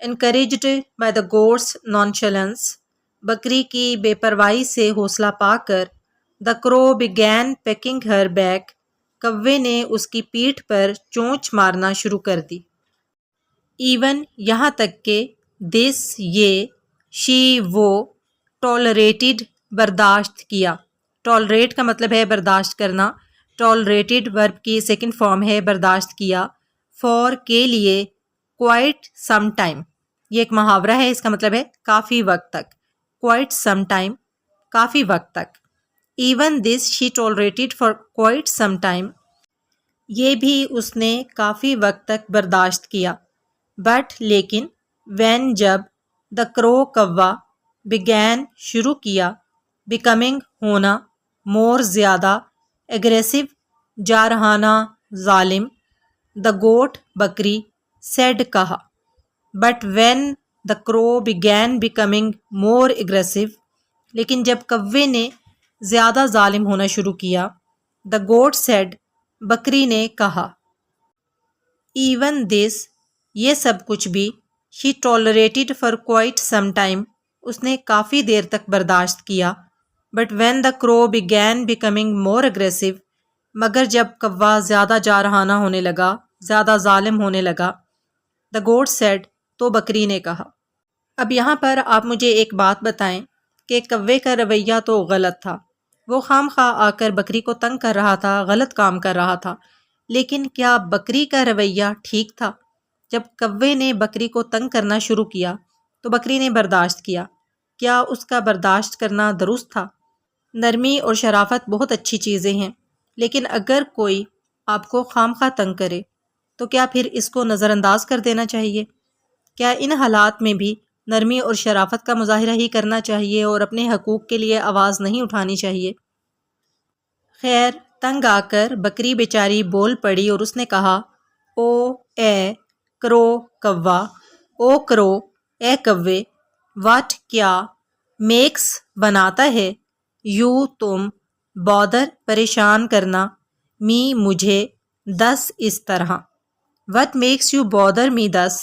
encouraged by the goat's nonchalance, بکری کی بے پرواہی سے حوصلہ پا کر the crow began pecking her back, کوے نے اس کی پیٹھ پر چونچ مارنا شروع کر دی. ایون یہاں تک کہ this یہ she وہ tolerated برداشت کیا. tolerate کا مطلب ہے برداشت کرنا. tolerated ورب کی سیکنڈ فارم ہے برداشت کیا. for کے لیے quite some time یہ ایک محاورہ ہے، اس کا مطلب ہے کافی وقت تک. quite some time کافی وقت تک. even this she tolerated for quite some time یہ بھی اس نے کافی وقت تک برداشت کیا. بٹ لیکن when جب the crow کوا began شروع کیا becoming ہونا more زیادہ aggressive جارحانہ ظالم the goat بکری said کہا. but when the crow began becoming more aggressive لیکن جب کوے نے زیادہ ظالم ہونا شروع کیا the goat said بکری نے کہا. even this یہ سب کچھ بھی she tolerated for quite some time اس نے کافی دیر تک برداشت کیا. but when the crow began becoming more aggressive مگر جب کوا زیادہ جارحانہ ہونے لگا، زیادہ ظالم ہونے لگا the goat said تو بکری نے کہا. اب یہاں پر آپ مجھے ایک بات بتائیں کہ کوے کا رویہ تو غلط تھا، وہ خام خواہ آ کر بکری کو تنگ کر رہا تھا، غلط کام کر رہا تھا، لیکن کیا بکری کا رویہ ٹھیک تھا؟ جب کوے نے بکری کو تنگ کرنا شروع کیا تو بکری نے برداشت کیا. کیا اس کا برداشت کرنا درست تھا؟ نرمی اور شرافت بہت اچھی چیزیں ہیں، لیکن اگر کوئی آپ کو خام خواہ تنگ کرے تو کیا پھر اس کو نظر انداز کر دینا چاہیے؟ کیا ان حالات میں بھی نرمی اور شرافت کا مظاہرہ ہی کرنا چاہیے اور اپنے حقوق کے لیے آواز نہیں اٹھانی چاہیے؟ خیر، تنگ آ کر بکری بیچاری بول پڑی اور اس نے کہا او اے کرو کوا، او کرو اے کوے، واٹ کیا، میکس بناتا ہے، یو تم، بودر پریشان کرنا، می مجھے، دس اس طرح. What makes you bother me دس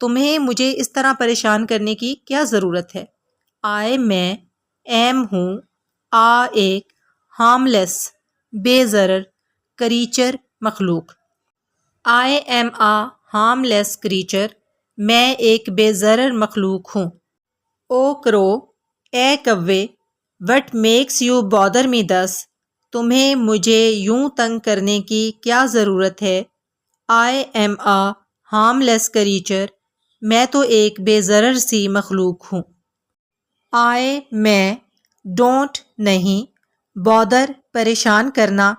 تمہیں مجھے اس طرح پریشان کرنے کی کیا ضرورت ہے. آئی میں، ایم ہوں، آ ایک، ہارم لیس بے ضرر، کریچر مخلوق. I am a harmless creature میں ایک بے ضرر مخلوق ہوں. او کرو اے کوے، what makes you bother me دس تمہیں مجھے یوں تنگ کرنے کی کیا ضرورت ہے. I am a harmless creature میں تو ایک بے ضرر سی مخلوق ہوں. آئی میں، ڈونٹ نہیں، بودر پریشان کرنا،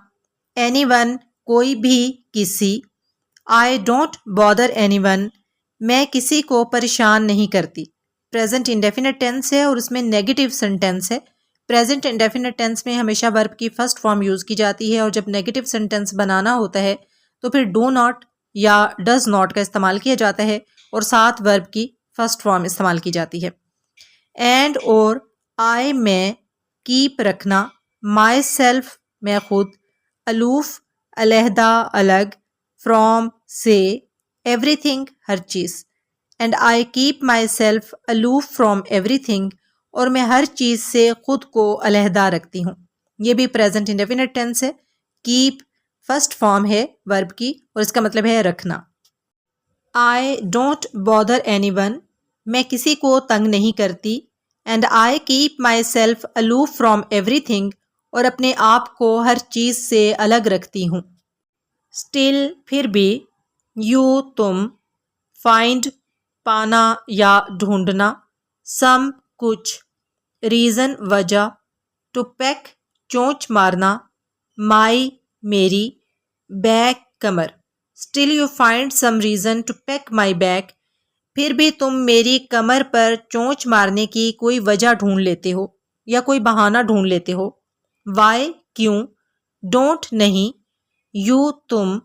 اینی ون کوئی بھی، کسی. آئی ڈونٹ بودر اینی ون میں کسی کو پریشان نہیں کرتی. پریزنٹ انڈیفینٹ ٹینس ہے اور اس میں نیگیٹو سینٹینس ہے. پریزنٹ انڈیفینٹ ٹینس میں ہمیشہ ورب کی فرسٹ فارم یوز کی جاتی ہے اور جب نیگیٹو سینٹینس بنانا ہوتا ہے تو پھر ڈو ناٹ یا ڈز ناٹ کا استعمال کیا جاتا ہے اور ساتھ ورب کی فرسٹ فارم استعمال کی جاتی ہے. اینڈ اور آئی میں، کیپ رکھنا، مائی سیلف میں خود، الوف علیحدہ الگ، فرام سے، ایوری تھنگ ہر چیز. And I keep myself aloof from everything اور میں ہر چیز سے خود کو علیحدہ رکھتی ہوں. یہ بھی پریزنٹ انڈیفینٹ ٹینس ہے. کیپ فرسٹ فارم ہے ورب کی اور اس کا مطلب ہے رکھنا. I don't bother anyone میں کسی کو تنگ نہیں کرتی. And I keep myself aloof from everything اور اپنے آپ کو ہر چیز سے الگ رکھتی ہوں. اسٹل پھر بھی، یو تم، فائنڈ پانا یا ڈھونڈنا، سم کچھ، ریزن وجہ، ٹو پیک چونچ مارنا، مائی میری، بیک کمر. Still you find some reason to peck my back پھر بھی تم میری کمر پر چونچ مارنے کی کوئی وجہ ڈھونڈ لیتے ہو یا کوئی بہانہ ڈھونڈ لیتے ہو. وائی کیوں، ڈونٹ نہیں، یو تم،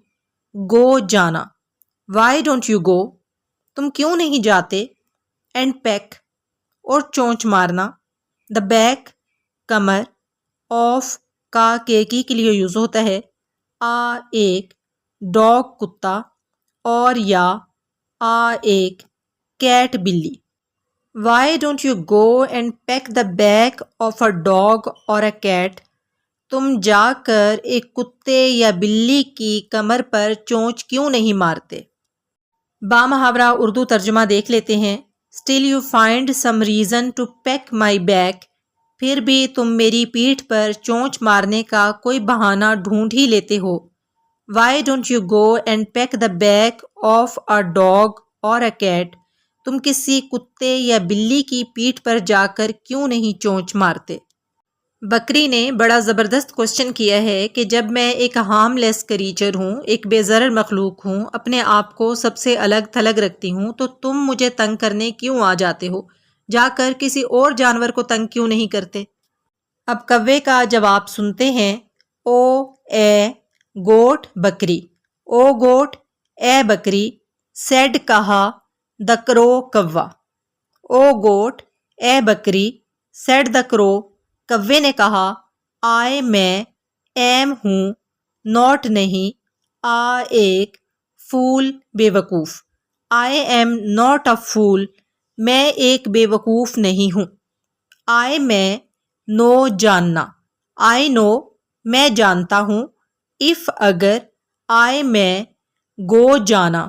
گو جانا. وائی ڈونٹ یو گو تم کیوں نہیں جاتے. اینڈ پیک اور چونچ مارنا، دا بیک کمر، آف کا کی کے لیے یوز ہوتا ہے، آ ایک، ڈاگ کتا، اور یا آ ایک، کیٹ بلی. Why don't you go and peck the back of a dog or a cat? تم جا کر ایک کتے یا بلی کی کمر پر چونچ کیوں نہیں مارتے؟ بامحاورہ اردو ترجمہ دیکھ لیتے ہیں. Still you find some reason to peck my back. پھر بھی تم میری پیٹھ پر چونچ مارنے کا کوئی بہانہ ڈھونڈ ہی لیتے ہو. Why don't you go and peck the back of a dog or a cat? تم کسی کتے یا بلی کی پیٹھ پر جا کر کیوں نہیں چونچ مارتے؟ بکری نے بڑا زبردست کوشچن کیا ہے کہ جب میں ایک ہارم لیس کریچر ہوں، ایک بے ضرر مخلوق ہوں، اپنے آپ کو سب سے الگ تھلگ رکھتی ہوں، تو تم مجھے تنگ کرنے کیوں آ جاتے ہو؟ جا کر کسی اور جانور کو تنگ کیوں نہیں کرتے؟ اب کوے کا جواب سنتے ہیں. او اے گوٹ بکری. او گوٹ اے بکری. سیڈ کہا دا کرو کوا. او گوٹ اے بکری. سیڈ دا کرو کوے نے کہا. آئی میں ایم ہوں ناٹ نہیں. آ ایک فول بے وقوف. آئی ایم ناٹ اے فول میں ایک بے وقوف نہیں ہوں. آئی میں نو جاننا. آئی نو میں جانتا ہوں. اف اگر. آئی میں گو جانا.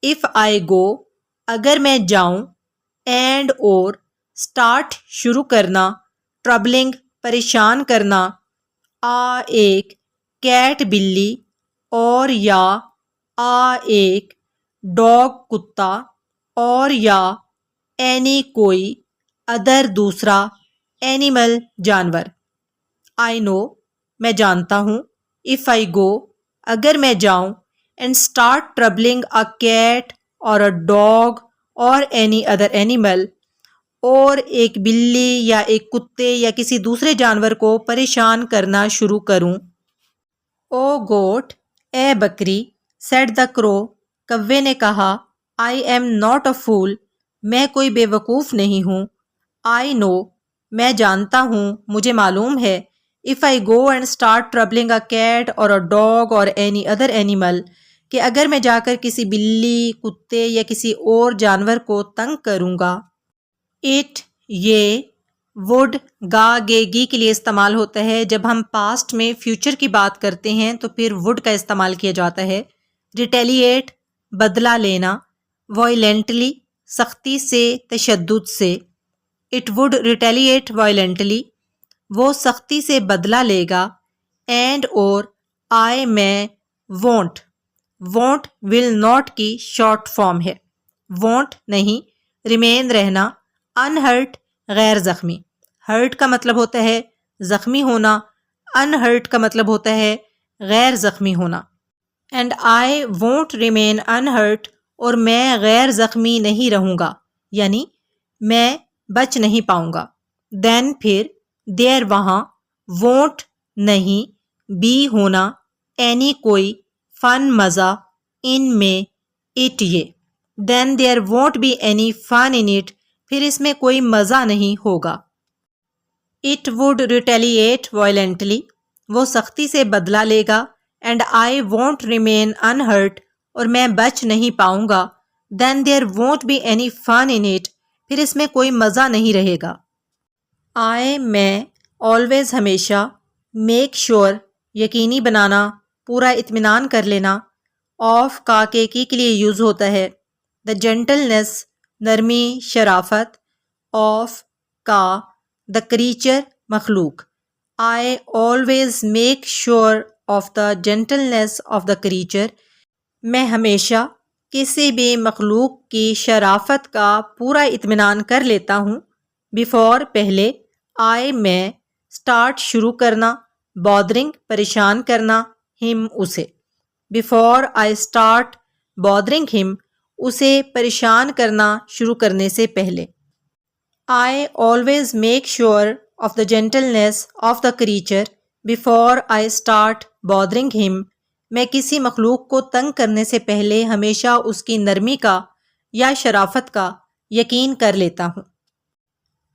اف آئی گو اگر میں جاؤں. اینڈ اور اسٹارٹ شروع کرنا. ٹربلنگ پریشان کرنا. آ ایک کیٹ بلی اور یا آ ایک ڈاگ کتا اور یا اینی کوئی ادر دوسرا اینیمل جانور. آئی نو میں جانتا ہوں. اف آئی گو اگر میں جاؤں. And start troubling a cat اور اے ڈاگ اور اینی ادر اینیمل اور ایک بلی یا ایک کتے یا کسی دوسرے جانور کو پریشان کرنا شروع کروں. او گوٹ اے بکری. سیڈ دا کرو کوے نے کہا. آئی ایم ناٹ اے فول میں کوئی بے وقوف نہیں ہوں. آئی نو میں جانتا ہوں، مجھے معلوم ہے. If I go and start troubling a cat اور اے ڈاگ اور اینی ادر اینیمل کہ اگر میں جا کر کسی بلی، کتے یا کسی اور جانور کو تنگ کروں گا. اٹ یہ وڈ گا گے گی کے لیے استعمال ہوتا ہے. جب ہم پاسٹ میں فیوچر کی بات کرتے ہیں تو پھر وڈ کا استعمال کیا جاتا ہے. ریٹیلیٹ بدلہ لینا. وائلنٹلی سختی سے، تشدد سے. اٹ وڈ ریٹیلیٹ وائلنٹلی وہ سختی سے بدلہ لے گا. اینڈ اور آئی میں وونٹ. وونٹ ول ناٹ کی شارٹ فارم ہے. وونٹ نہیں. ریمین رہنا. انہرٹ غیر زخمی. ہرٹ کا مطلب ہوتا ہے زخمی ہونا. انہرٹ کا مطلب ہوتا ہے غیر زخمی ہونا. And I won't remain unhurt اور میں غیر زخمی نہیں رہوں گا، یعنی میں بچ نہیں پاؤں گا. دین پھر. دیر وہاں. وونٹ نہیں. بی ہونا. اینی کوئی. فن مزہ. ان میں. اٹ یہ. Then there won't be any fun in it پھر اس میں کوئی مزہ نہیں ہوگا. اٹ وڈ ریٹیلیٹ وائلنٹلی وہ سختی سے بدلہ لے گا. And I won't remain unhurt اور میں بچ نہیں پاؤں گا. Then there won't be any fun in it پھر اس میں کوئی مزہ نہیں رہے گا. آئی میں آلویز ہمیشہ. میک شور یقینی بنانا، پورا اطمینان کر لینا. آف کا کے لیے یوز ہوتا ہے. دا جینٹلنس نرمی، شرافت. آف کا دا کریچر مخلوق. I always make sure of the gentleness of the creature میں ہمیشہ کسی بھی مخلوق کی شرافت کا پورا اطمینان کر لیتا ہوں. بیفور پہلے. آئی میں اسٹارٹ شروع کرنا. بادرنگ پریشان کرنا. ہم اسے. بیفور آئی اسٹارٹ بادرنگ ہم اسے پریشان کرنا شروع کرنے سے پہلے. I always make sure of the gentleness of the creature before I start bothering ہم میں کسی مخلوق کو تنگ کرنے سے پہلے ہمیشہ اس کی نرمی کا یا شرافت کا یقین کر لیتا ہوں.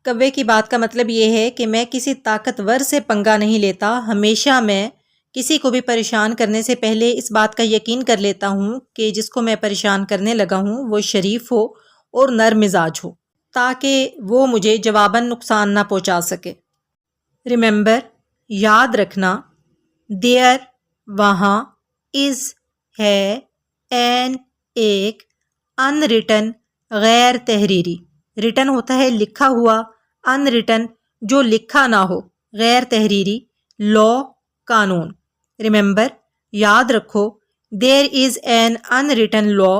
کوے کی بات کا مطلب یہ ہے کہ میں کسی طاقتور سے پنگا نہیں لیتا. ہمیشہ میں کسی کو بھی پریشان کرنے سے پہلے اس بات کا یقین کر لیتا ہوں کہ جس کو میں پریشان کرنے لگا ہوں وہ شریف ہو اور نرم مزاج ہو تاکہ وہ مجھے جواباً نقصان نہ پہنچا سکے۔ ریممبر یاد رکھنا، دیر وہاں، از ہے، این ایک، ان ریٹن غیر تحریری، ریٹن ہوتا ہے لکھا ہوا، ان ریٹن جو لکھا نہ ہو، غیر تحریری، لا قانون۔ ریممبر یاد رکھو، دیر از این ان ریٹن لا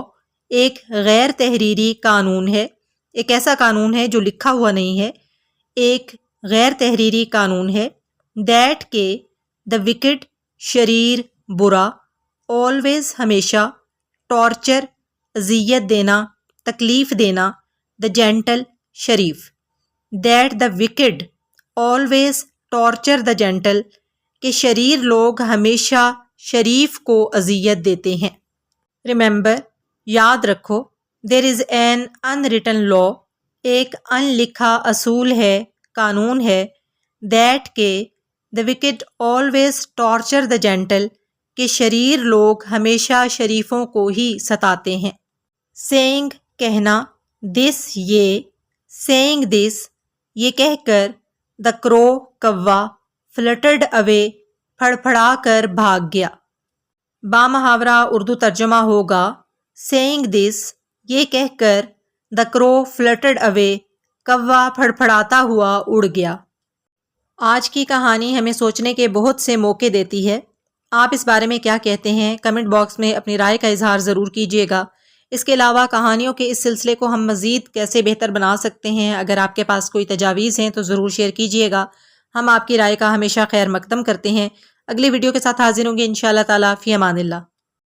ایک غیر تحریری قانون ہے، ایک ایسا قانون ہے جو لکھا ہوا نہیں ہے، ایک غیر تحریری قانون ہے، دیٹ کے دا وکڈ شریر برا، آلویز ہمیشہ، ٹارچر اذیت دینا، تکلیف دینا، دا جینٹل شریف، that the wicked always torture the gentle کہ شریر لوگ ہمیشہ شریف کو اذیت دیتے ہیں۔ ریممبر یاد رکھو، دیر از این ان ریٹن لا ایک ان لکھا اصول ہے، قانون ہے، دیٹ کہ دا wicked always torture the gentle کہ شریر لوگ ہمیشہ شریفوں کو ہی ستاتے ہیں۔ سینگ کہنا، دس یہ، سینگ دس یہ کہہ کر، دا کرو کوا، فلٹرڈ اوے پھڑ پھڑا کر بھاگ گیا۔ بامحاورہ اردو ترجمہ ہوگا، سینگ دس یہ کہہ کر، دا کرو فلٹرڈ اوے کوا پھڑ پھڑاتا ہوا اڑ گیا۔ آج کی کہانی ہمیں سوچنے کے بہت سے موقع دیتی ہے۔ آپ اس بارے میں کیا کہتے ہیں؟ کمنٹ باکس میں اپنی رائے کا اظہار ضرور کیجیے گا۔ اس کے علاوہ کہانیوں کے اس سلسلے کو ہم مزید کیسے بہتر بنا سکتے ہیں، اگر آپ کے پاس کوئی تجاویز ہیں تو ضرور شیئر کیجیے گا۔ ہم آپ کی رائے کا ہمیشہ خیر مقدم کرتے ہیں۔ اگلی ویڈیو کے ساتھ حاضر ہوں گے انشاءاللہ تعالیٰ۔ فی امان اللہ۔